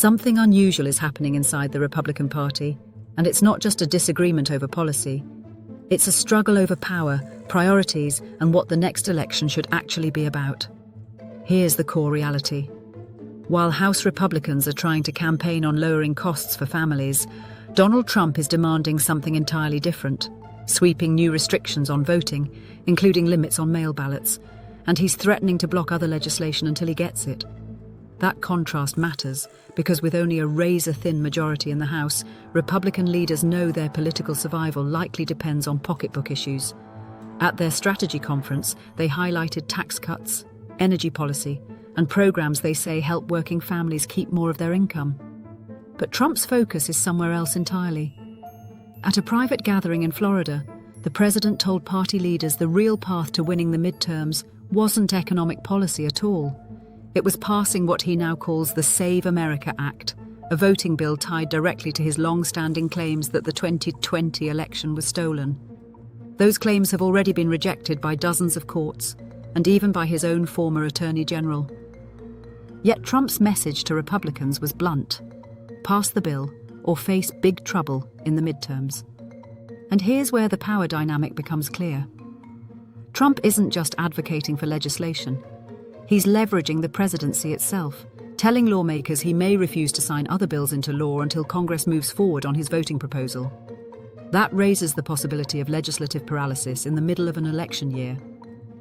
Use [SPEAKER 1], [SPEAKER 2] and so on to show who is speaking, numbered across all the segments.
[SPEAKER 1] Something unusual is happening inside the Republican Party, and it's not just a disagreement over policy. It's a struggle over power, priorities, and what the next election should actually be about. Here's the core reality. While House Republicans are trying to campaign on lowering costs for families, Donald Trump is demanding something entirely different, sweeping new restrictions on voting, including limits on mail ballots, and he's threatening to block other legislation until he gets it. That contrast matters because with only a razor-thin majority in the House, Republican leaders know their political survival likely depends on pocketbook issues. At their strategy conference, they highlighted tax cuts, energy policy, and programs they say help working families keep more of their income. But Trump's focus is somewhere else entirely. At a private gathering in Florida, the president told party leaders the real path to winning the midterms wasn't economic policy at all. It was passing what he now calls the Save America Act, a voting bill tied directly to his long-standing claims that the 2020 election was stolen. Those claims have already been rejected by dozens of courts, and even by his own former Attorney General. Yet Trump's message to Republicans was blunt: pass the bill or face big trouble in the midterms. And here's where the power dynamic becomes clear. Trump isn't just advocating for legislation. He's leveraging the presidency itself, telling lawmakers he may refuse to sign other bills into law until Congress moves forward on his voting proposal. That raises the possibility of legislative paralysis in the middle of an election year.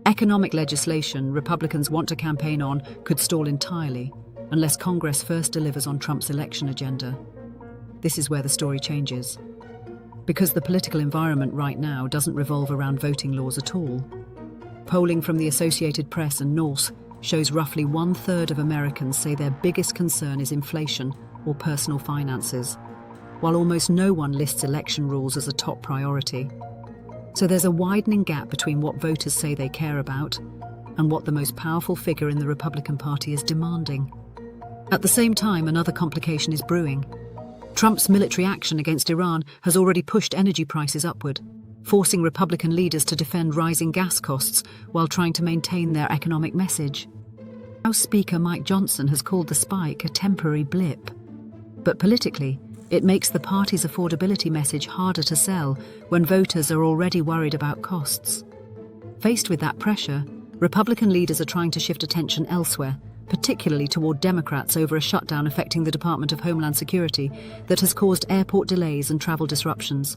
[SPEAKER 1] Economic legislation Republicans want to campaign on could stall entirely, unless Congress first delivers on Trump's election agenda. This is where the story changes. Because the political environment right now doesn't revolve around voting laws at all. Polling from the Associated Press and Norse shows roughly 1/3 of Americans say their biggest concern is inflation or personal finances, while almost no one lists election rules as a top priority. So there's a widening gap between what voters say they care about and what the most powerful figure in the Republican Party is demanding. At the same time, another complication is brewing. Trump's military action against Iran has already pushed energy prices upward, forcing Republican leaders to defend rising gas costs while trying to maintain their economic message. House Speaker Mike Johnson has called the spike a temporary blip. But politically, it makes the party's affordability message harder to sell when voters are already worried about costs. Faced with that pressure, Republican leaders are trying to shift attention elsewhere, particularly toward Democrats over a shutdown affecting the Department of Homeland Security that has caused airport delays and travel disruptions.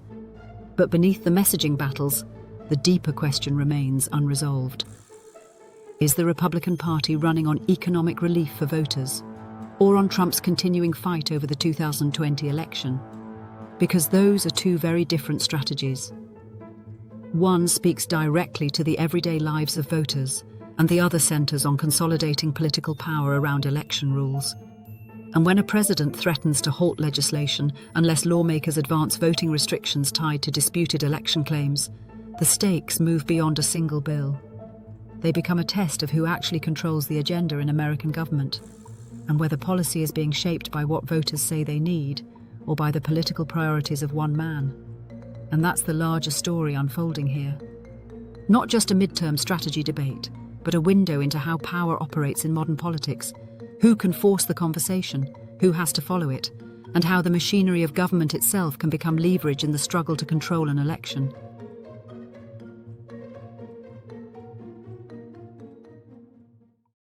[SPEAKER 1] But beneath the messaging battles, the deeper question remains unresolved. Is the Republican Party running on economic relief for voters, or on Trump's continuing fight over the 2020 election? Because those are two very different strategies. One speaks directly to the everyday lives of voters, and the other centers on consolidating political power around election rules. And when a president threatens to halt legislation unless lawmakers advance voting restrictions tied to disputed election claims, the stakes move beyond a single bill. They become a test of who actually controls the agenda in American government, and whether policy is being shaped by what voters say they need, or by the political priorities of one man. And that's the larger story unfolding here. Not just a midterm strategy debate, but a window into how power operates in modern politics, who can force the conversation, who has to follow it, and how the machinery of government itself can become leverage in the struggle to control an election.